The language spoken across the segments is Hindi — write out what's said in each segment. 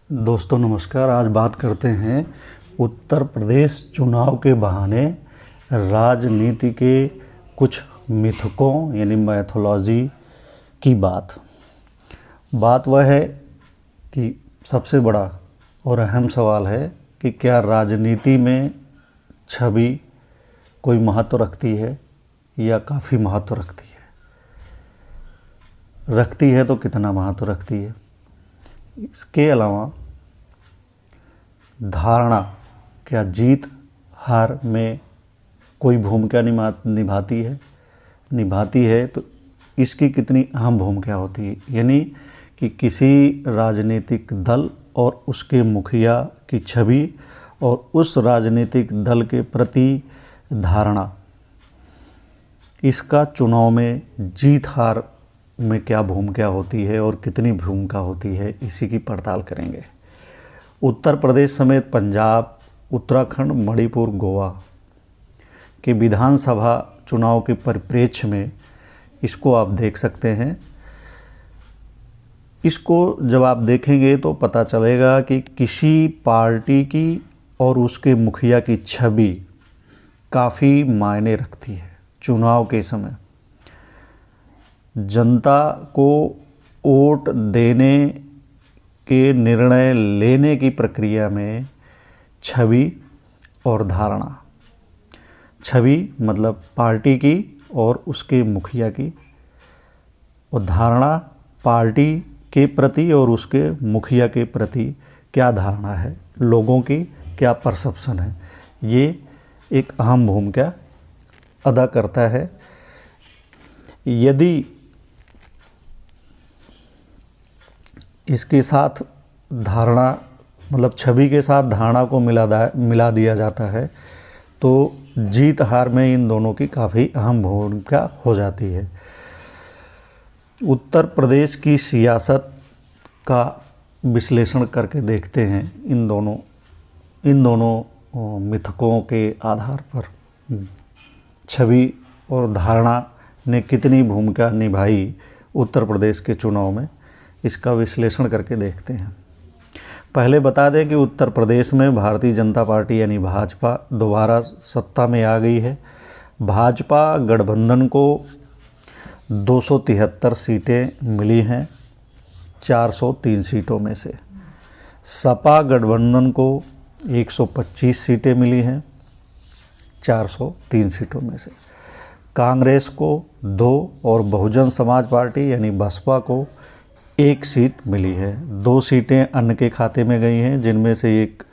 दोस्तों नमस्कार। आज बात करते हैं उत्तर प्रदेश चुनाव के बहाने राजनीति के कुछ मिथकों यानी मैथोलॉजी की बात वह है कि सबसे बड़ा और अहम सवाल है कि क्या राजनीति में छवि कोई महत्व रखती है या काफ़ी महत्व रखती है तो कितना महत्व रखती है। इसके अलावा धारणा क्या जीत हार में कोई भूमिका निभाती है तो इसकी कितनी अहम भूमिका होती है। यानी कि किसी राजनीतिक दल और उसके मुखिया की छवि और उस राजनीतिक दल के प्रति धारणा, इसका चुनाव में जीत हार में क्या भूमिका होती है और कितनी भूमिका होती है, इसी की पड़ताल करेंगे। उत्तर प्रदेश समेत पंजाब, उत्तराखंड, मणिपुर, गोवा के विधानसभा चुनाव के परिप्रेक्ष्य में इसको आप देख सकते हैं। इसको जब आप देखेंगे तो पता चलेगा कि किसी पार्टी की और उसके मुखिया की छवि काफ़ी मायने रखती है। चुनाव के समय जनता को वोट देने के निर्णय लेने की प्रक्रिया में छवि और धारणा, छवि मतलब पार्टी की और उसके मुखिया की, और धारणा पार्टी के प्रति और उसके मुखिया के प्रति क्या धारणा है, लोगों की क्या परसेप्शन है, ये एक अहम भूमिका अदा करता है। यदि इसके साथ धारणा मतलब छवि के साथ धारणा को मिला दिया जाता है तो जीत हार में इन दोनों की काफ़ी अहम भूमिका हो जाती है। उत्तर प्रदेश की सियासत का विश्लेषण करके देखते हैं इन दोनों मिथकों के आधार पर छवि और धारणा ने कितनी भूमिका निभाई उत्तर प्रदेश के चुनाव में, इसका विश्लेषण करके देखते हैं। पहले बता दें कि उत्तर प्रदेश में भारतीय जनता पार्टी यानी भाजपा दोबारा सत्ता में आ गई है। भाजपा गठबंधन को 273 सीटें मिली हैं 403 सीटों में से। सपा गठबंधन को 125 सीटें मिली हैं 403 सीटों में से। कांग्रेस को 2 और बहुजन समाज पार्टी यानी बसपा को 1 सीट मिली है। 2 सीटें अन्य के खाते में गई हैं, जिनमें से एक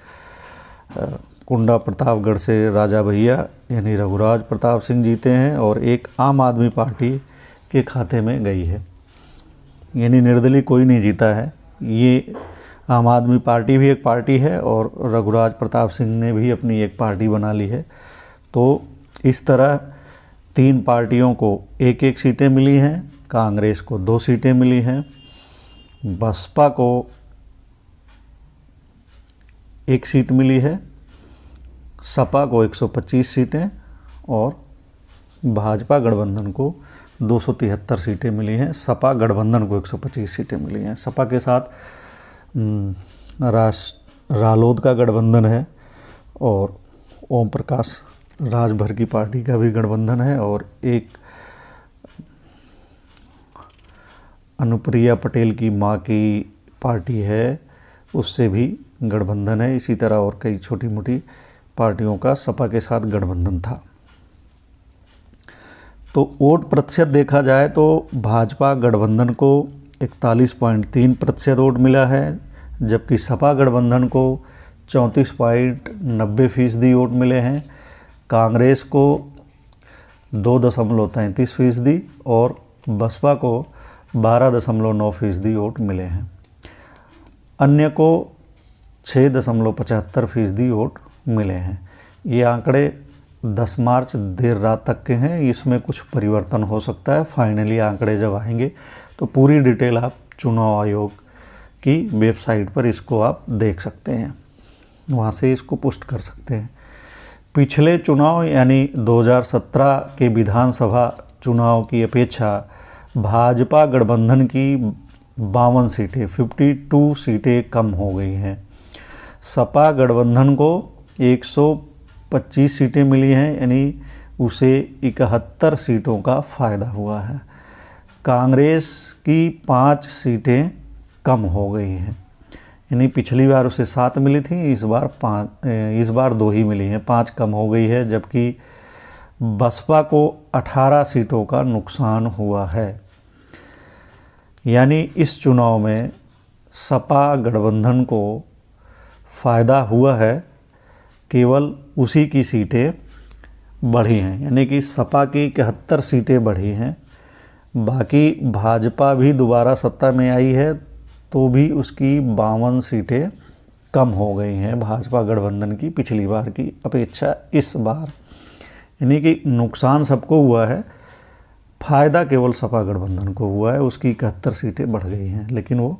कुंडा प्रतापगढ़ से राजा भैया यानी रघुराज प्रताप सिंह जीते हैं और एक आम आदमी पार्टी के खाते में गई है, यानी निर्दलीय कोई नहीं जीता है। ये आम आदमी पार्टी भी एक पार्टी है और रघुराज प्रताप सिंह ने भी अपनी एक पार्टी बना ली है। तो इस तरह 3 पार्टियों को 1-1 सीटें मिली हैं। कांग्रेस को 2 सीटें मिली हैं, बसपा को 1 सीट मिली है, सपा को 125 सीटें और भाजपा गठबंधन को 273 सीटें मिली हैं। सपा गठबंधन को 125 सीटें मिली हैं। सपा के साथ रालोद का गठबंधन है और ओम प्रकाश राजभर की पार्टी का भी गठबंधन है और एक अनुप्रिया पटेल की मां की पार्टी है, उससे भी गठबंधन है। इसी तरह और कई छोटी मोटी पार्टियों का सपा के साथ गठबंधन था। तो वोट प्रतिशत देखा जाए तो भाजपा गठबंधन को 41.3% वोट मिला है, जबकि सपा गठबंधन को 34.90% वोट मिले हैं। कांग्रेस को 2.33% और बसपा को 12.9% वोट मिले हैं। अन्य को 6.75% वोट मिले हैं। ये आंकड़े 10 मार्च देर रात तक के हैं, इसमें कुछ परिवर्तन हो सकता है। फाइनली आंकड़े जब आएंगे तो पूरी डिटेल आप चुनाव आयोग की वेबसाइट पर इसको आप देख सकते हैं, वहाँ से इसको पुष्ट कर सकते हैं। पिछले चुनाव यानी 2017 के विधानसभा चुनाव की अपेक्षा भाजपा गठबंधन की 52 सीटें, 52 सीटें कम हो गई हैं। सपा गठबंधन को 125 सीटें मिली हैं, यानी उसे 71 सीटों का फ़ायदा हुआ है। कांग्रेस की 5 सीटें कम हो गई हैं, यानी पिछली बार उसे 7 मिली थी, इस बार 2 ही मिली हैं, 5 कम हो गई है। जबकि बसपा को 18 सीटों का नुकसान हुआ है। यानी इस चुनाव में सपा गठबंधन को फ़ायदा हुआ है, केवल उसी की सीटें बढ़ी हैं, यानी कि सपा की 71 सीटें बढ़ी हैं। बाकी भाजपा भी दोबारा सत्ता में आई है तो भी उसकी 52 सीटें कम हो गई हैं भाजपा गठबंधन की पिछली बार की अपेक्षा इस बार। यानी कि नुकसान सबको हुआ है, फ़ायदा केवल सपा गठबंधन को हुआ है, उसकी 71 सीटें बढ़ गई हैं, लेकिन वो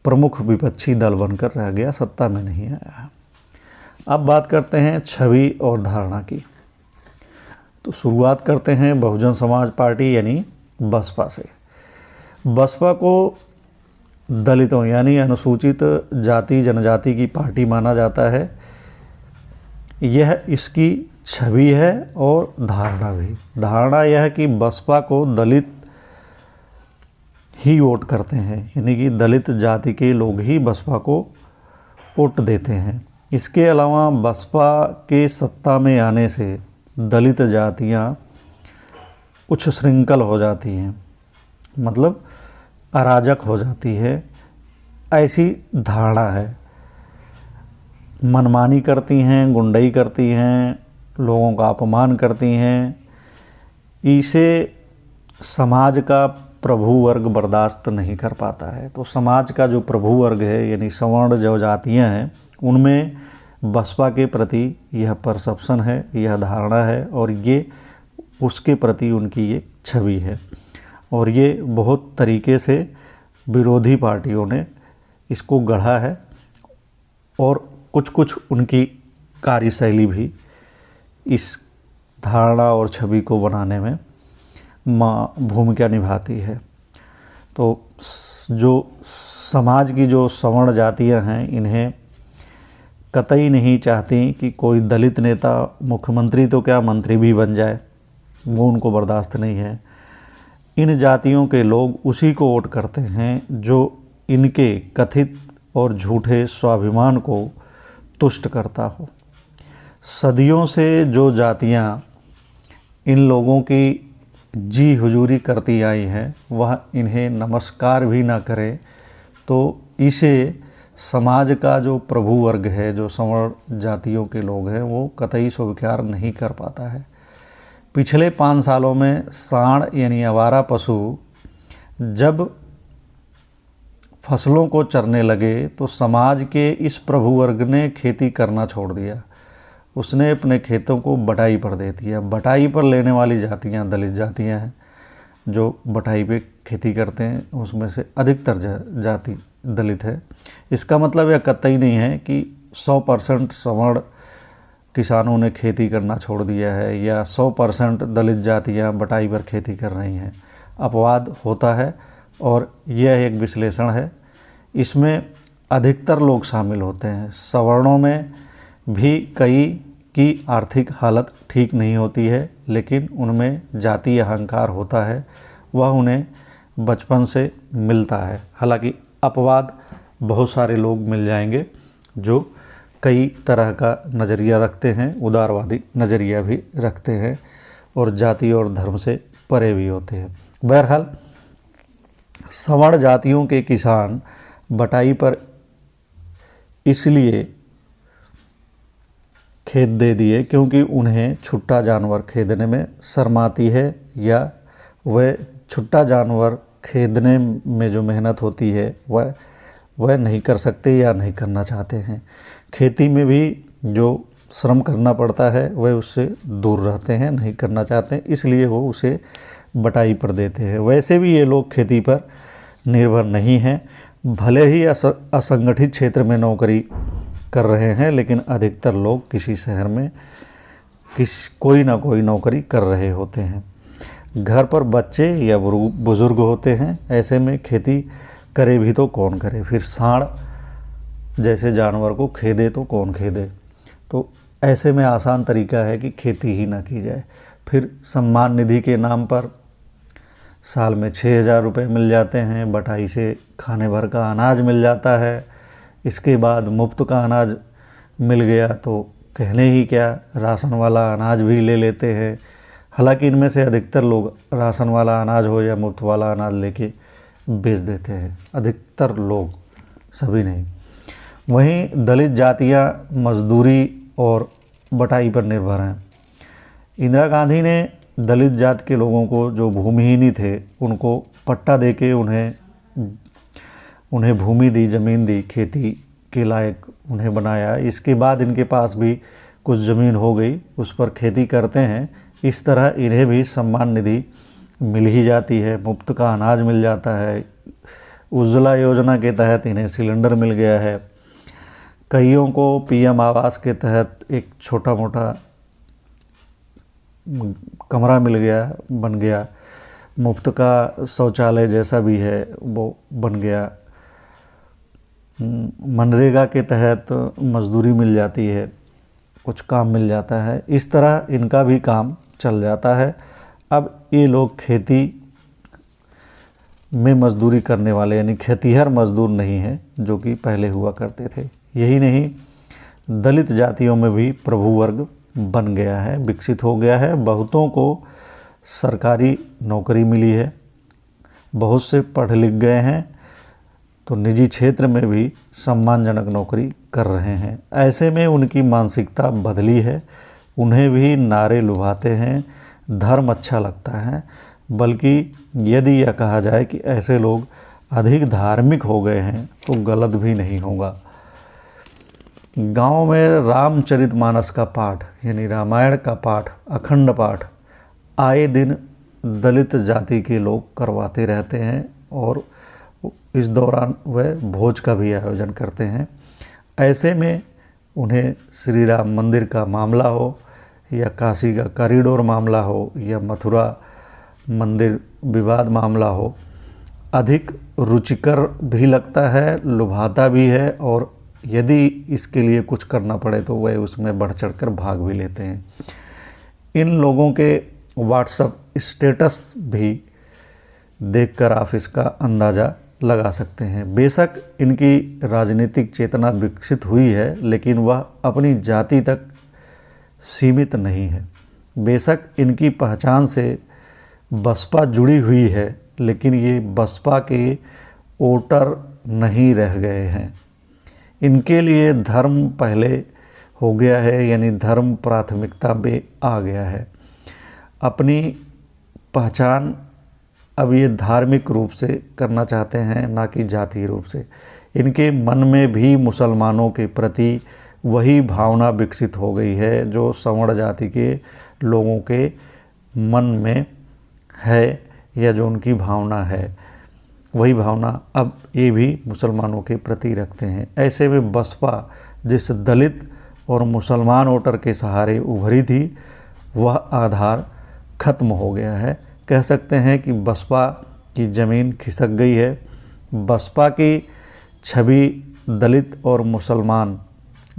प्रमुख विपक्षी दल बनकर रह गया, सत्ता में नहीं आया। अब बात करते हैं छवि और धारणा की। तो शुरुआत करते हैं बहुजन समाज पार्टी यानी बसपा से। बसपा को दलितों यानी अनुसूचित जाति जनजाति की पार्टी माना जाता है। यह इसकी छवि है और धारणा भी। धारणा यह है कि बसपा को दलित ही वोट करते हैं, यानी कि दलित जाति के लोग ही बसपा को वोट देते हैं। इसके अलावा बसपा के सत्ता में आने से दलित जातियां उच्च श्रृंखल हो जाती हैं, मतलब अराजक हो जाती है, ऐसी धारणा है। मनमानी करती हैं, गुंडई करती हैं, लोगों का अपमान करती हैं। इसे समाज का प्रभु वर्ग बर्दाश्त नहीं कर पाता है। तो समाज का जो प्रभु वर्ग है यानी सवर्ण जो जातियाँ हैं, उनमें बसपा के प्रति यह परसेप्शन है, यह धारणा है और ये उसके प्रति उनकी एक छवि है। और ये बहुत तरीके से विरोधी पार्टियों ने इसको गढ़ा है और कुछ कुछ उनकी कार्यशैली भी इस धारणा और छवि को बनाने में भूमिका निभाती है। तो जो समाज की जो सवर्ण जातियां हैं, इन्हें कतई नहीं चाहती कि कोई दलित नेता मुख्यमंत्री तो क्या मंत्री भी बन जाए, वो उनको बर्दाश्त नहीं है। इन जातियों के लोग उसी को वोट करते हैं जो इनके कथित और झूठे स्वाभिमान को तुष्ट करता हो। सदियों से जो जातियां इन लोगों की जी हुजूरी करती आई हैं, वह इन्हें नमस्कार भी ना करे तो इसे समाज का जो प्रभु वर्ग है, जो सवर्ण जातियों के लोग हैं, वो कतई स्वीकार नहीं कर पाता है। पिछले 5 सालों में सांड यानी आवारा पशु जब फसलों को चरने लगे तो समाज के इस प्रभु वर्ग ने खेती करना छोड़ दिया। उसने अपने खेतों को बटाई पर दे दिया। बटाई पर लेने वाली जातियां दलित जातियां हैं, जो बटाई पे खेती करते हैं, उसमें से अधिकतर जाति दलित है। इसका मतलब यह कतई नहीं है कि 100% सवर्ण किसानों ने खेती करना छोड़ दिया है या 100% दलित जातियां बटाई पर खेती कर रही हैं। अपवाद होता है और यह एक विश्लेषण है। इसमें अधिकतर लोग शामिल होते हैं। सवर्णों में भी कई की आर्थिक हालत ठीक नहीं होती है, लेकिन उनमें जातीय अहंकार होता है, वह उन्हें बचपन से मिलता है। हालांकि अपवाद बहुत सारे लोग मिल जाएंगे जो कई तरह का नज़रिया रखते हैं, उदारवादी नज़रिया भी रखते हैं और जाति और धर्म से परे भी होते हैं। बहरहाल सवर्ण जातियों के किसान बटाई पर इसलिए खेत दे दिए क्योंकि उन्हें छुट्टा जानवर खरीदने में शर्म आती है या वह छुट्टा जानवर खरीदने में जो मेहनत होती है वह नहीं कर सकते या नहीं करना चाहते हैं। खेती में भी जो श्रम करना पड़ता है वह उससे दूर रहते हैं, नहीं करना चाहते हैं, इसलिए वो उसे बटाई पर देते हैं। वैसे भी ये लोग खेती पर निर्भर नहीं हैं, भले ही असंगठित क्षेत्र में नौकरी कर रहे हैं, लेकिन अधिकतर लोग किसी शहर में कोई ना कोई नौकरी कर रहे होते हैं। घर पर बच्चे या बुजुर्ग होते हैं, ऐसे में खेती करे भी तो कौन करे, फिर सांड जैसे जानवर को खेदे तो कौन खेदे। तो ऐसे में आसान तरीका है कि खेती ही ना की जाए। फिर सम्मान निधि के नाम पर साल में 6,000 रुपये मिल जाते हैं, बटाई से खाने भर का अनाज मिल जाता है। इसके बाद मुफ्त का अनाज मिल गया तो कहने ही क्या, राशन वाला अनाज भी ले लेते हैं। हालांकि इनमें से अधिकतर लोग राशन वाला अनाज हो या मुफ्त वाला अनाज लेके बेच देते हैं, अधिकतर लोग, सभी नहीं। वहीं दलित जातियां मजदूरी और बटाई पर निर्भर हैं। इंदिरा गांधी ने दलित जात के लोगों को, जो भूमिहीन ही थे, उनको पट्टा देके उन्हें भूमि दी, ज़मीन दी, खेती के लायक उन्हें बनाया। इसके बाद इनके पास भी कुछ ज़मीन हो गई, उस पर खेती करते हैं। इस तरह इन्हें भी सम्मान निधि मिल ही जाती है, मुफ्त का अनाज मिल जाता है। उज्ज्वला योजना के तहत इन्हें सिलेंडर मिल गया है। कईयों को पीएम आवास के तहत एक छोटा मोटा कमरा मिल गया, बन गया। मुफ्त का शौचालय जैसा भी है वो बन गया। मनरेगा के तहत मजदूरी मिल जाती है, कुछ काम मिल जाता है। इस तरह इनका भी काम चल जाता है। अब ये लोग खेती में मजदूरी करने वाले, यानी खेतीहर मजदूर नहीं हैं, जो कि पहले हुआ करते थे। यही नहीं, दलित जातियों में भी प्रभु वर्ग बन गया है, विकसित हो गया है। बहुतों को सरकारी नौकरी मिली है, बहुत से पढ़ लिख गए हैं, तो निजी क्षेत्र में भी सम्मानजनक नौकरी कर रहे हैं। ऐसे में उनकी मानसिकता बदली है। उन्हें भी नारे लुभाते हैं, धर्म अच्छा लगता है। बल्कि यदि यह कहा जाए कि ऐसे लोग अधिक धार्मिक हो गए हैं तो गलत भी नहीं होगा। गांव में रामचरितमानस का पाठ, यानी रामायण का पाठ, अखंड पाठ आए दिन दलित जाति के लोग करवाते रहते हैं और इस दौरान वह भोज का भी आयोजन करते हैं। ऐसे में उन्हें श्री राम मंदिर का मामला हो या काशी का कॉरिडोर मामला हो या मथुरा मंदिर विवाद मामला हो, अधिक रुचिकर भी लगता है, लुभाता भी है, और यदि इसके लिए कुछ करना पड़े तो वह उसमें बढ़ चढ़कर भाग भी लेते हैं। इन लोगों के व्हाट्सएप स्टेटस भी देखकर आप इसका अंदाज़ा लगा सकते हैं। बेशक इनकी राजनीतिक चेतना विकसित हुई है, लेकिन वह अपनी जाति तक सीमित नहीं है। बेशक इनकी पहचान से बसपा जुड़ी हुई है, लेकिन ये बसपा के वोटर नहीं रह गए हैं। इनके लिए धर्म पहले हो गया है, यानी धर्म प्राथमिकता में आ गया है। अपनी पहचान अब ये धार्मिक रूप से करना चाहते हैं, ना कि जातीय रूप से। इनके मन में भी मुसलमानों के प्रति वही भावना विकसित हो गई है जो सवर्ण जाति के लोगों के मन में है, या जो उनकी भावना है, वही भावना अब ये भी मुसलमानों के प्रति रखते हैं। ऐसे में बसपा जिस दलित और मुसलमान वोटर के सहारे उभरी थी, वह आधार खत्म हो गया है। कह सकते हैं कि बसपा की ज़मीन खिसक गई है। बसपा की छवि दलित और मुसलमान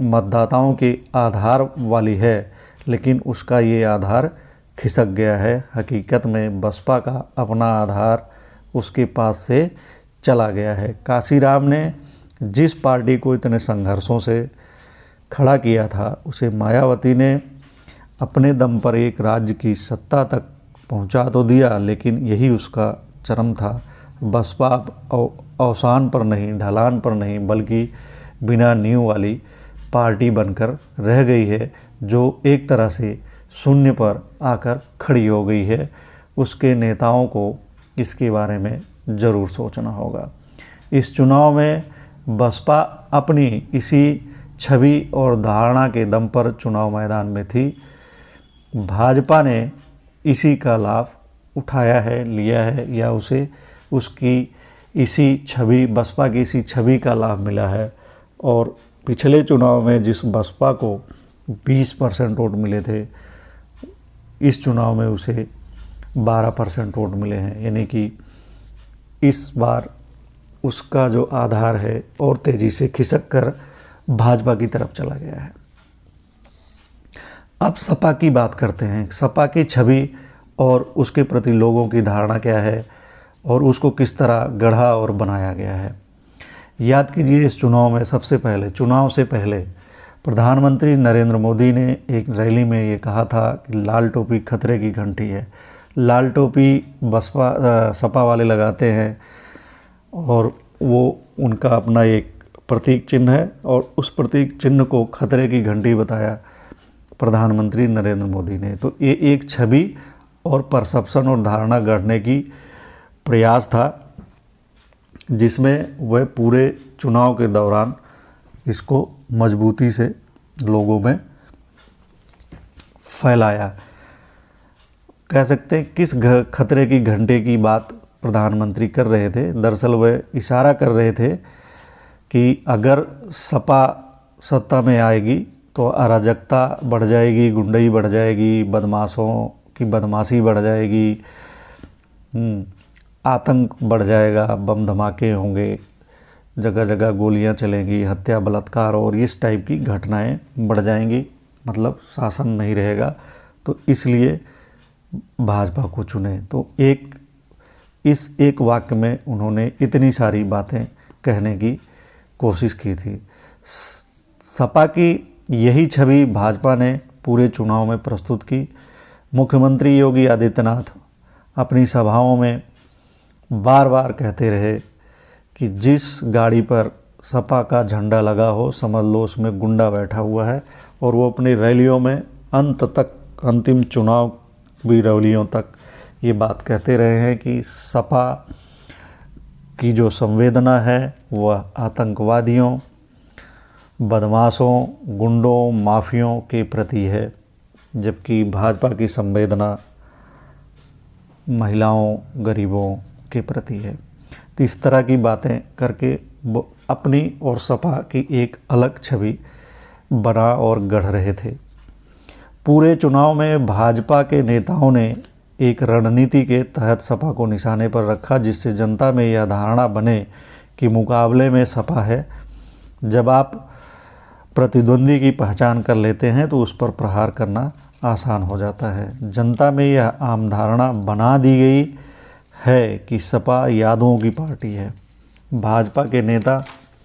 मतदाताओं के आधार वाली है, लेकिन उसका ये आधार खिसक गया है। हकीकत में बसपा का अपना आधार उसके पास से चला गया है। काशीराम ने जिस पार्टी को इतने संघर्षों से खड़ा किया था, उसे मायावती ने अपने दम पर एक राज्य की सत्ता तक पहुंचा तो दिया, लेकिन यही उसका चरम था। बसपा अवसान पर नहीं, ढलान पर नहीं, बल्कि बिना नींव वाली पार्टी बनकर रह गई है, जो एक तरह से शून्य पर आकर खड़ी हो गई है। उसके नेताओं को इसके बारे में ज़रूर सोचना होगा। इस चुनाव में बसपा अपनी इसी छवि और धारणा के दम पर चुनाव मैदान में थी। भाजपा ने इसी का लाभ उठाया है, लिया है, या उसे उसकी इसी छवि, बसपा की इसी छवि का लाभ मिला है। और पिछले चुनाव में जिस बसपा को 20% वोट मिले थे, इस चुनाव में उसे 12% वोट मिले हैं। यानी कि इस बार उसका जो आधार है और तेज़ी से खिसक कर भाजपा की तरफ चला गया है। अब सपा की बात करते हैं। सपा की छवि और उसके प्रति लोगों की धारणा क्या है और उसको किस तरह गढ़ा और बनाया गया है। याद कीजिए, इस चुनाव में चुनाव से पहले प्रधानमंत्री नरेंद्र मोदी ने एक रैली में ये कहा था कि लाल टोपी खतरे की घंटी है। लाल टोपी सपा वाले लगाते हैं और वो उनका अपना एक प्रतीक चिन्ह है और उस प्रतीक चिन्ह को खतरे की घंटी बताया प्रधानमंत्री नरेंद्र मोदी ने। तो ये एक छवि और परसेप्शन और धारणा गढ़ने की प्रयास था, जिसमें वह पूरे चुनाव के दौरान इसको मजबूती से लोगों में फैलाया। कह सकते हैं किस खतरे की घंटे की बात प्रधानमंत्री कर रहे थे। दरअसल वह इशारा कर रहे थे कि अगर सपा सत्ता में आएगी तो अराजकता बढ़ जाएगी, गुंडई बढ़ जाएगी, बदमाशों की बदमाशी बढ़ जाएगी, आतंक बढ़ जाएगा, बम धमाके होंगे, जगह जगह गोलियां चलेंगी, हत्या बलात्कार और इस टाइप की घटनाएं बढ़ जाएंगी, मतलब शासन नहीं रहेगा। तो इसलिए भाजपा को चुने। तो इस एक वाक्य में उन्होंने इतनी सारी बातें कहने की कोशिश की थी। सपा की यही छवि भाजपा ने पूरे चुनाव में प्रस्तुत की। मुख्यमंत्री योगी आदित्यनाथ अपनी सभाओं में बार बार कहते रहे कि जिस गाड़ी पर सपा का झंडा लगा हो समझ लो उसमें गुंडा बैठा हुआ है, और वो अपनी रैलियों में अंत तक, अंतिम चुनाव की रैलियों तक ये बात कहते रहे हैं कि सपा की जो संवेदना है वह आतंकवादियों, बदमाशों, गुंडों, माफियों के प्रति है, जबकि भाजपा की संवेदना महिलाओं, गरीबों के प्रति है। तो इस तरह की बातें करके वो अपनी और सपा की एक अलग छवि बना और गढ़ रहे थे। पूरे चुनाव में भाजपा के नेताओं ने एक रणनीति के तहत सपा को निशाने पर रखा, जिससे जनता में यह धारणा बने कि मुकाबले में सपा है। जब आप प्रतिद्वंदी की पहचान कर लेते हैं तो उस पर प्रहार करना आसान हो जाता है। जनता में यह आम धारणा बना दी गई है कि सपा यादवों की पार्टी है। भाजपा के नेता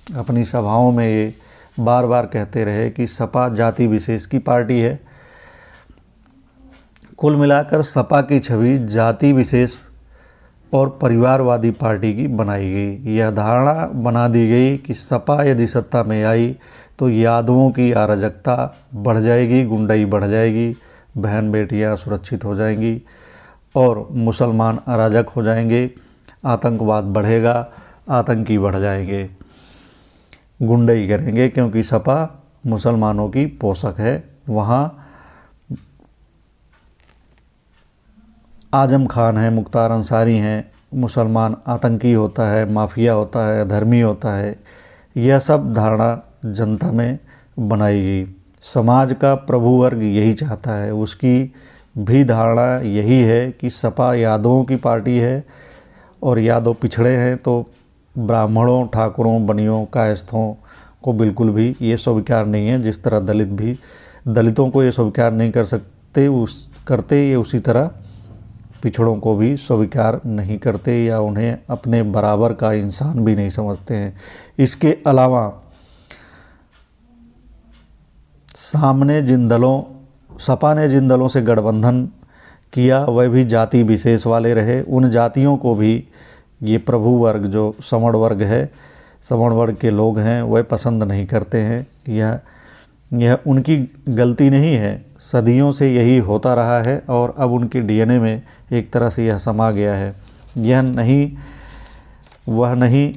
अपनी सभाओं में ये बार बार कहते रहे कि सपा जाति विशेष की पार्टी है। कुल मिलाकर सपा की छवि जाति विशेष और परिवारवादी पार्टी की बनाई गई। यह धारणा बना दी गई कि सपा यदि सत्ता में आई तो यादवों की अराजकता बढ़ जाएगी, गुंडई बढ़ जाएगी, बहन बेटियां सुरक्षित हो जाएंगी और मुसलमान अराजक हो जाएंगे, आतंकवाद बढ़ेगा, आतंकी बढ़ जाएंगे, गुंडई करेंगे, क्योंकि सपा मुसलमानों की पोषक है। वहाँ आजम खान है, मुख्तार अंसारी हैं, मुसलमान आतंकी होता है, माफिया होता है, धर्मी होता है। यह सब धारणा जनता में बनाई गई। समाज का प्रभु वर्ग यही चाहता है, उसकी भी धारणा यही है कि सपा यादवों की पार्टी है और यादव पिछड़े हैं, तो ब्राह्मणों, ठाकुरों, बनियों, कायस्थों को बिल्कुल भी ये स्वीकार नहीं है। जिस तरह दलितों को ये स्वीकार नहीं करते ये उसी तरह पिछड़ों को भी स्वीकार नहीं करते या उन्हें अपने बराबर का इंसान भी नहीं समझते हैं। इसके अलावा सपा ने जिन दलों से गठबंधन किया वह भी जाति विशेष वाले रहे। उन जातियों को भी ये प्रभु वर्ग जो सवर्ण वर्ग है, सवर्ण वर्ग के लोग हैं, वह पसंद नहीं करते हैं। यह उनकी गलती नहीं है, सदियों से यही होता रहा है और अब उनके डीएनए में एक तरह से यह समा गया है। वह नहीं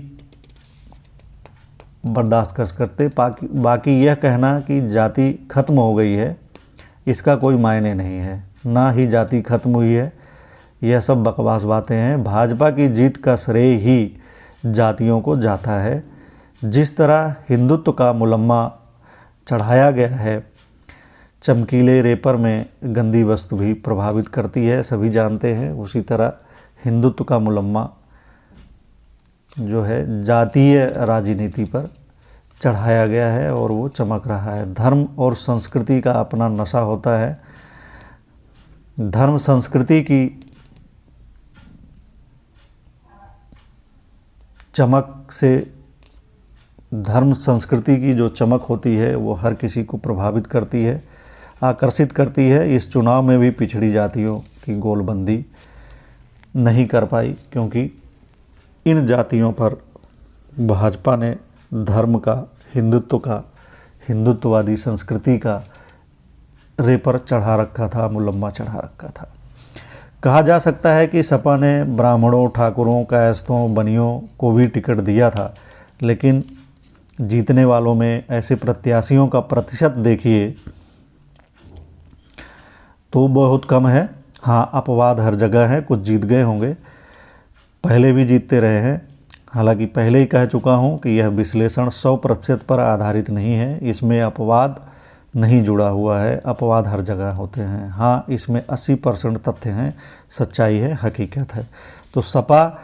बर्दाश्त कर सकते। बाकी यह कहना कि जाति खत्म हो गई है, इसका कोई मायने नहीं है, ना ही जाति खत्म हुई है। यह सब बकवास बातें हैं। भाजपा की जीत का श्रेय ही जातियों को जाता है। जिस तरह हिंदुत्व का मुलम्मा चढ़ाया गया है, चमकीले रेपर में गंदी वस्तु भी प्रभावित करती है, सभी जानते हैं। उसी तरह हिंदुत्व का मुलम्मा जो है जातीय राजनीति पर चढ़ाया गया है और वो चमक रहा है। धर्म और संस्कृति का अपना नशा होता है। धर्म संस्कृति की चमक से, धर्म संस्कृति की जो चमक होती है वो हर किसी को प्रभावित करती है, आकर्षित करती है। इस चुनाव में भी पिछड़ी जातियों की गोलबंदी नहीं कर पाई, क्योंकि इन जातियों पर भाजपा ने धर्म का, हिंदुत्व का, हिंदुत्ववादी संस्कृति का रेपर चढ़ा रखा था, मुलम्मा चढ़ा रखा था। कहा जा सकता है कि सपा ने ब्राह्मणों, ठाकुरों, कायस्थों, बनियों को भी टिकट दिया था, लेकिन जीतने वालों में ऐसे प्रत्याशियों का प्रतिशत देखिए तो बहुत कम है। हाँ, अपवाद हर जगह है, कुछ जीत गए होंगे, पहले भी जीतते रहे हैं। हालांकि पहले ही कह चुका हूँ कि यह विश्लेषण 100% पर आधारित नहीं है, इसमें अपवाद नहीं जुड़ा हुआ है। अपवाद हर जगह होते हैं। हाँ, इसमें 80% तथ्य हैं, सच्चाई है, हकीकत है। तो सपा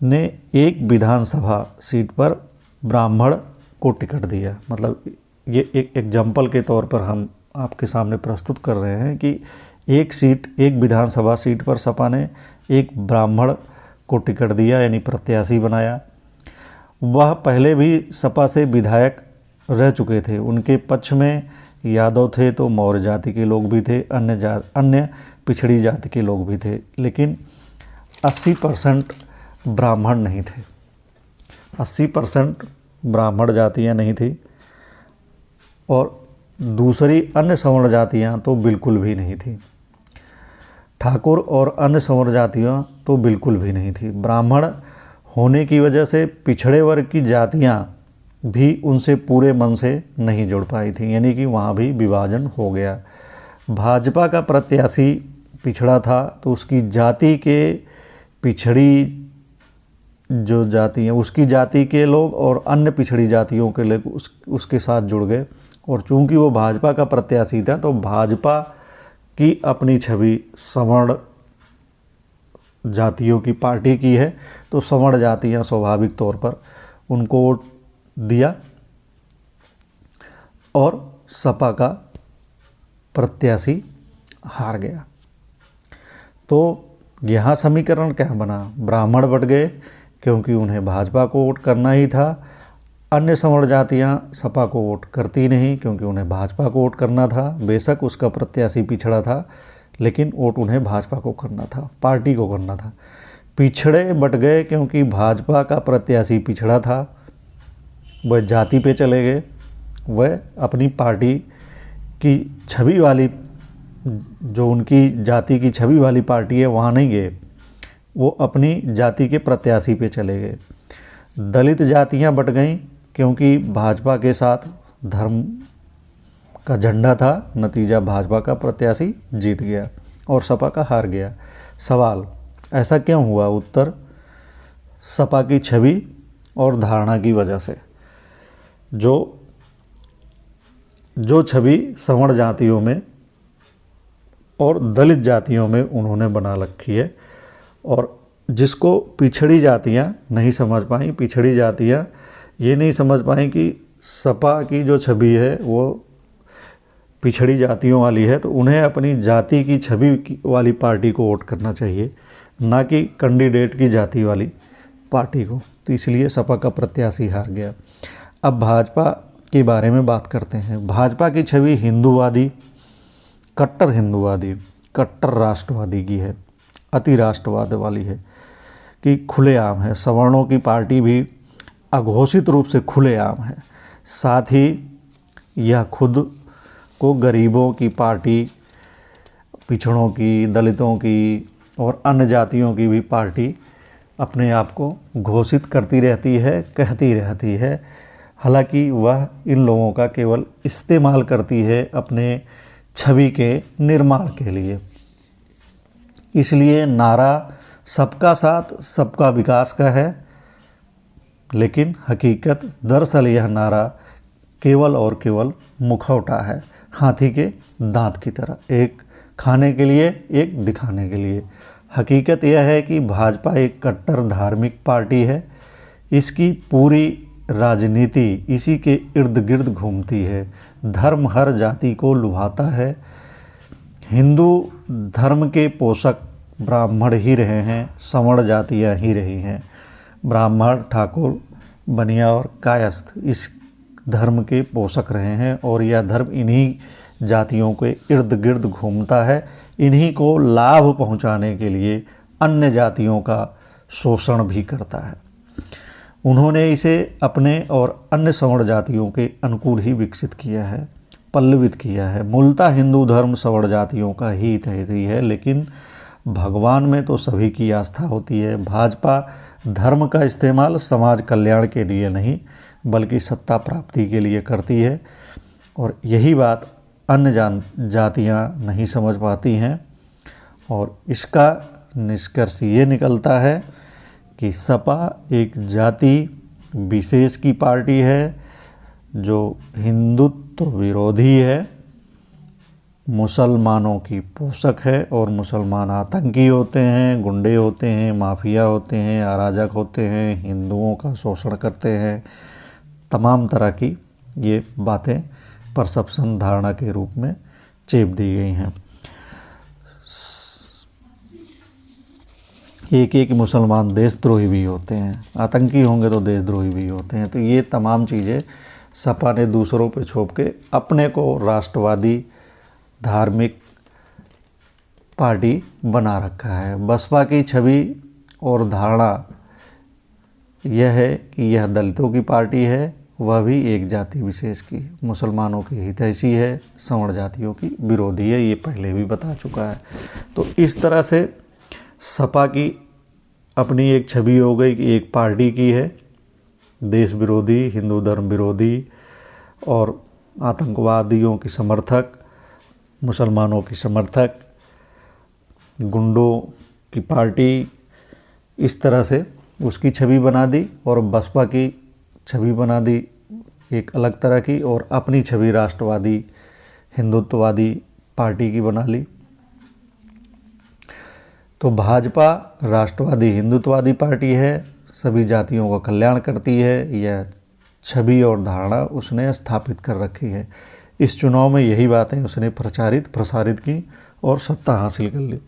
ने एक विधानसभा सीट पर ब्राह्मण को टिकट दिया। मतलब ये एक एग्जाम्पल के तौर पर हम आपके सामने प्रस्तुत कर रहे हैं कि एक विधानसभा सीट पर सपा ने एक ब्राह्मण को टिकट दिया, यानी प्रत्याशी बनाया। वह पहले भी सपा से विधायक रह चुके थे। उनके पक्ष में यादव थे तो मौर्य जाति के लोग भी थे, अन्य पिछड़ी जाति के लोग भी थे, लेकिन 80% ब्राह्मण नहीं थे। 80% ब्राह्मण जातियाँ नहीं थी और दूसरी अन्य सवर्ण जातियाँ तो बिल्कुल भी नहीं थी। ठाकुर और अन्य सवर्ण जातियाँ तो बिल्कुल भी नहीं थी। ब्राह्मण होने की वजह से पिछड़े वर्ग की जातियाँ भी उनसे पूरे मन से नहीं जुड़ पाई थी, यानी कि वहाँ भी विभाजन हो गया। भाजपा का प्रत्याशी पिछड़ा था तो उसकी जाति के पिछड़ी जो जाति हैं उसकी जाति के लोग और अन्य पिछड़ी जातियों के लोग उसके साथ जुड़ गए। और चूंकि वो भाजपा का प्रत्याशी था तो भाजपा की अपनी छवि सवर्ण जातियों की पार्टी की है, तो सवर्ण जातियाँ स्वाभाविक तौर पर उनको वोट दिया और सपा का प्रत्याशी हार गया। तो यहाँ समीकरण क्या बना? ब्राह्मण बढ़ गए क्योंकि उन्हें भाजपा को वोट करना ही था। अन्य सवर्ण जातियाँ सपा को वोट करती नहीं क्योंकि उन्हें भाजपा को वोट करना था। बेशक उसका प्रत्याशी पिछड़ा था, लेकिन वोट उन्हें भाजपा को करना था, पार्टी को करना था। पिछड़े बट गए क्योंकि भाजपा का प्रत्याशी पिछड़ा था, वह जाति पे चले गए, वह अपनी पार्टी की छवि वाली, जो उनकी जाति की छवि वाली पार्टी है वहाँ नहीं गए, वो अपनी जाति के प्रत्याशी पे चले गए। दलित जातियाँ बट गईं क्योंकि भाजपा के साथ धर्म का झंडा था, नतीजा भाजपा का प्रत्याशी जीत गया और सपा का हार गया। सवाल, ऐसा क्यों हुआ? उत्तर, सपा की छवि और धारणा की वजह से। जो छवि सवर्ण जातियों में और दलित जातियों में उन्होंने बना रखी है और जिसको पिछड़ी जातियाँ नहीं समझ पाई। पिछड़ी जातियाँ ये नहीं समझ पाई कि सपा की जो छवि है वो पिछड़ी जातियों वाली है, तो उन्हें अपनी जाति की छवि वाली पार्टी को वोट करना चाहिए, ना कि कैंडिडेट की जाति वाली पार्टी को। तो इसलिए सपा का प्रत्याशी हार गया। अब भाजपा के बारे में बात करते हैं। भाजपा की छवि हिंदूवादी, कट्टर राष्ट्रवादी की है, अति राष्ट्रवाद वाली है कि खुलेआम है। सवर्णों की पार्टी भी अघोषित रूप से खुलेआम है। साथ ही यह खुद को गरीबों की पार्टी, पिछड़ों की, दलितों की और अन्य जातियों की भी पार्टी अपने आप को घोषित करती रहती है, कहती रहती है। हालांकि वह इन लोगों का केवल इस्तेमाल करती है अपने छवि के निर्माण के लिए। इसलिए नारा सबका साथ सबका विकास का है, लेकिन हकीकत दरअसल यह नारा केवल और केवल मुखौटा है, हाथी के दांत की तरह, एक खाने के लिए, एक दिखाने के लिए। हकीकत यह है कि भाजपा एक कट्टर धार्मिक पार्टी है। इसकी पूरी राजनीति इसी के इर्द गिर्द घूमती है। धर्म हर जाति को लुभाता है। हिंदू धर्म के पोषक ब्राह्मण ही रहे हैं, सवर्ण जातियाँ ही रही हैं। ब्राह्मण, ठाकुर, बनिया और कायस्थ इस धर्म के पोषक रहे हैं और यह धर्म इन्हीं जातियों के इर्द गिर्द घूमता है। इन्हीं को लाभ पहुंचाने के लिए अन्य जातियों का शोषण भी करता है। उन्होंने इसे अपने और अन्य सवर्ण जातियों के अनुकूल ही विकसित किया है, पल्लवित किया है। मूलतः हिंदू धर्म सवर्ण जातियों का ही हितैषी है, लेकिन भगवान में तो सभी की आस्था होती है। भाजपा धर्म का इस्तेमाल समाज कल्याण के लिए नहीं बल्कि सत्ता प्राप्ति के लिए करती है और यही बात अन्य जातियाँ नहीं समझ पाती हैं। और इसका निष्कर्ष ये निकलता है कि सपा एक जाति विशेष की पार्टी है जो हिंदुत्व विरोधी है, मुसलमानों की पोषक है और मुसलमान आतंकी होते हैं, गुंडे होते हैं, माफिया होते हैं, अराजक होते हैं, हिंदुओं का शोषण करते हैं। तमाम तरह की ये बातें परसेप्शन धारणा के रूप में चेप दी गई हैं। एक मुसलमान देशद्रोही भी होते हैं, आतंकी होंगे तो देशद्रोही भी होते हैं। तो ये तमाम चीज़ें सपा ने दूसरों पे छोप के अपने को राष्ट्रवादी धार्मिक पार्टी बना रखा है। बसपा की छवि और धारणा यह है कि यह दलितों की पार्टी है, वह भी एक जाति विशेष की, मुसलमानों की हितैषी है, सवर्ण जातियों की विरोधी है। ये पहले भी बता चुका है। तो इस तरह से सपा की अपनी एक छवि हो गई कि एक पार्टी की है देश विरोधी, हिंदू धर्म विरोधी और आतंकवादियों की समर्थक, मुसलमानों की समर्थक, गुंडों की पार्टी, इस तरह से उसकी छवि बना दी। और बसपा की छवि बना दी एक अलग तरह की और अपनी छवि राष्ट्रवादी हिंदुत्ववादी पार्टी की बना ली। तो भाजपा राष्ट्रवादी हिंदुत्ववादी पार्टी है, सभी जातियों का कल्याण करती है। यह छवि और धारणा उसने स्थापित कर रखी है। इस चुनाव में यही बातें उसने प्रसारित की और सत्ता हासिल कर ली।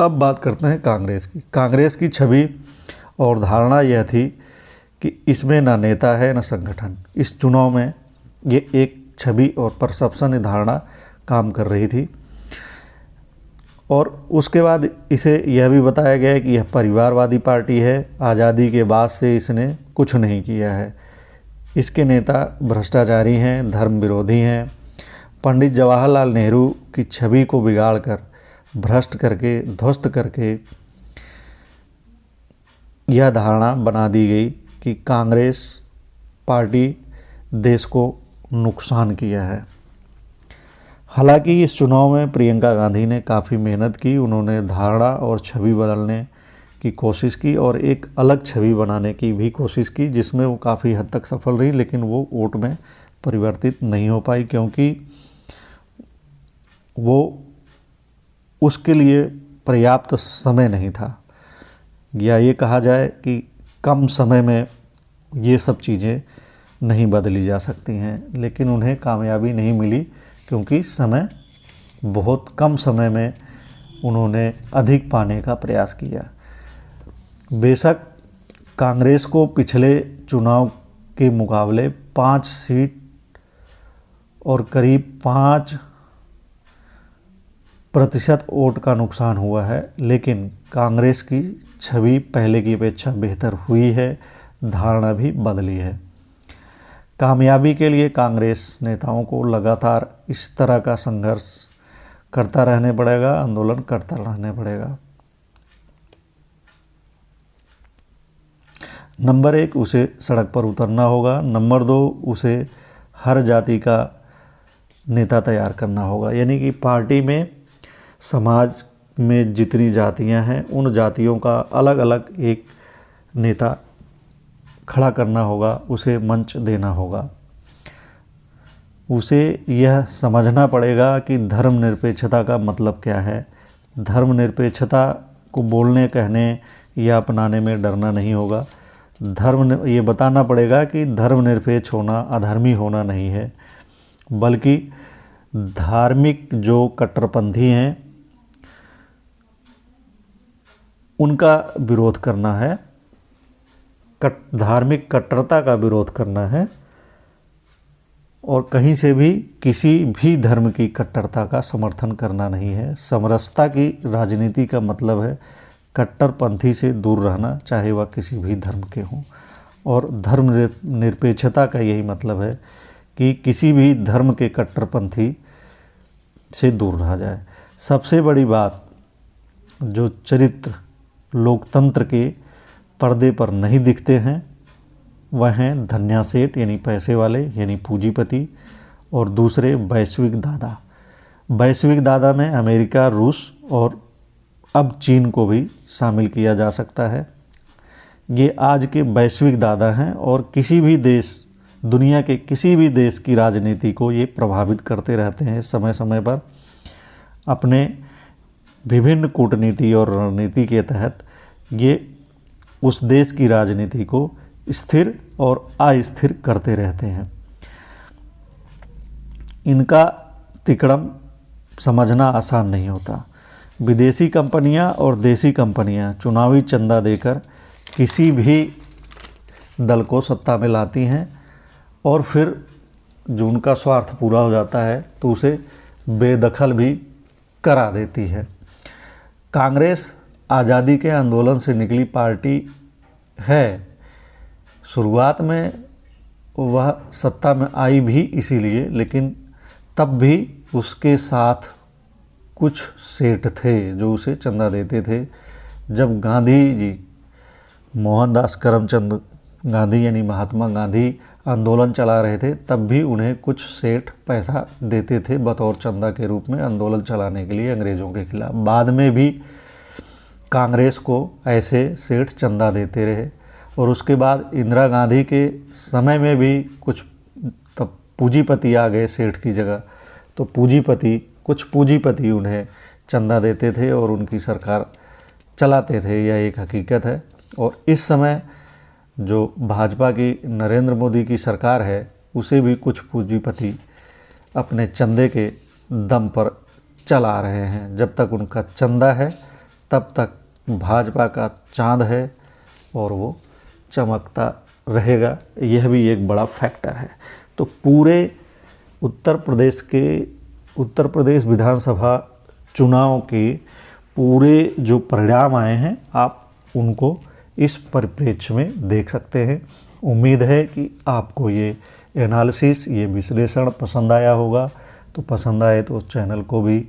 अब बात करते हैं कांग्रेस की। कांग्रेस की छवि और धारणा यह थी कि इसमें ना नेता है ना संगठन। इस चुनाव में ये एक छवि और परसेप्शन धारणा काम कर रही थी। और उसके बाद इसे यह भी बताया गया है कि यह परिवारवादी पार्टी है। आज़ादी के बाद से इसने कुछ नहीं किया है। इसके नेता भ्रष्टाचारी हैं, धर्म विरोधी हैं। पंडित जवाहरलाल नेहरू की छवि को बिगाड़कर, भ्रष्ट करके, ध्वस्त करके यह धारणा बना दी गई कि कांग्रेस पार्टी देश को नुकसान किया है। हालांकि इस चुनाव में प्रियंका गांधी ने काफ़ी मेहनत की। उन्होंने धारणा और छवि बदलने की कोशिश की और एक अलग छवि बनाने की भी कोशिश की, जिसमें वो काफ़ी हद तक सफल रही, लेकिन वो वोट में परिवर्तित नहीं हो पाई क्योंकि वो उसके लिए पर्याप्त समय नहीं था, या ये कहा जाए कि कम समय में ये सब चीज़ें नहीं बदली जा सकती हैं। लेकिन उन्हें कामयाबी नहीं मिली क्योंकि समय बहुत कम समय में उन्होंने अधिक पाने का प्रयास किया। बेशक कांग्रेस को पिछले चुनाव के मुकाबले 5 सीट और करीब 5% वोट का नुकसान हुआ है, लेकिन कांग्रेस की छवि पहले की अपेक्षा बेहतर हुई है, धारणा भी बदली है। कामयाबी के लिए कांग्रेस नेताओं को लगातार इस तरह का संघर्ष करता रहने पड़ेगा, आंदोलन करता रहने पड़ेगा। नंबर 1, उसे सड़क पर उतरना होगा। नंबर 2, उसे हर जाति का नेता तैयार करना होगा, यानी कि पार्टी में समाज में जितनी जातियां हैं उन जातियों का अलग अलग एक नेता खड़ा करना होगा, उसे मंच देना होगा। उसे यह समझना पड़ेगा कि धर्मनिरपेक्षता का मतलब क्या है, धर्मनिरपेक्षता को बोलने, कहने या अपनाने में डरना नहीं होगा। ये बताना पड़ेगा कि धर्मनिरपेक्ष होना अधर्मी होना नहीं है, बल्कि धार्मिक जो कट्टरपंथी हैं उनका विरोध करना है, धार्मिक कट्टरता का विरोध करना है, और कहीं से भी किसी भी धर्म की कट्टरता का समर्थन करना नहीं है। समरसता की राजनीति का मतलब है कट्टरपंथी से दूर रहना, चाहे वह किसी भी धर्म के हों, और धर्म निरपेक्षता का यही मतलब है कि किसी भी धर्म के कट्टरपंथी से दूर रहा जाए। सबसे बड़ी बात, जो चरित्र लोकतंत्र के पर्दे पर नहीं दिखते हैं वह हैं धन्या सेठ यानी पैसे वाले यानी पूंजीपति, और दूसरे वैश्विक दादा। वैश्विक दादा में अमेरिका, रूस और अब चीन को भी शामिल किया जा सकता है। ये आज के वैश्विक दादा हैं और किसी भी देश, दुनिया के किसी भी देश की राजनीति को ये प्रभावित करते रहते हैं समय समय पर। अपने विभिन्न कूटनीति और रणनीति के तहत ये उस देश की राजनीति को स्थिर और अस्थिर करते रहते हैं। इनका तिकड़म समझना आसान नहीं होता। विदेशी कंपनियां और देसी कंपनियां चुनावी चंदा देकर किसी भी दल को सत्ता में लाती हैं और फिर जो उनका स्वार्थ पूरा हो जाता है तो उसे बेदखल भी करा देती है। कांग्रेस आज़ादी के आंदोलन से निकली पार्टी है। शुरुआत में वह सत्ता में आई भी इसीलिए, लेकिन तब भी उसके साथ कुछ सेठ थे जो उसे चंदा देते थे। जब गांधी जी, मोहनदास करमचंद गांधी यानी महात्मा गांधी आंदोलन चला रहे थे, तब भी उन्हें कुछ सेठ पैसा देते थे बतौर चंदा के रूप में आंदोलन चलाने के लिए अंग्रेज़ों के खिलाफ। बाद में भी कांग्रेस को ऐसे सेठ चंदा देते रहे, और उसके बाद इंदिरा गांधी के समय में भी कुछ तब पूंजीपति आ गए सेठ की जगह, तो कुछ पूंजीपति उन्हें चंदा देते थे और उनकी सरकार चलाते थे। यह एक हकीकत है। और इस समय जो भाजपा की नरेंद्र मोदी की सरकार है, उसे भी कुछ पूंजीपति अपने चंदे के दम पर चला रहे हैं। जब तक उनका चंदा है तब तक भाजपा का चांद है और वो चमकता रहेगा। यह भी एक बड़ा फैक्टर है। तो पूरे उत्तर प्रदेश विधानसभा चुनाव के पूरे जो परिणाम आए हैं, आप उनको इस परिप्रेक्ष्य में देख सकते हैं। उम्मीद है कि आपको ये एनालिसिस, ये विश्लेषण पसंद आया होगा। तो पसंद आए तो चैनल को भी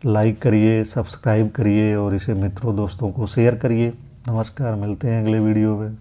लाइक करिए, सब्सक्राइब करिए और इसे मित्रों दोस्तों को शेयर करिए। नमस्कार, मिलते हैं अगले वीडियो में।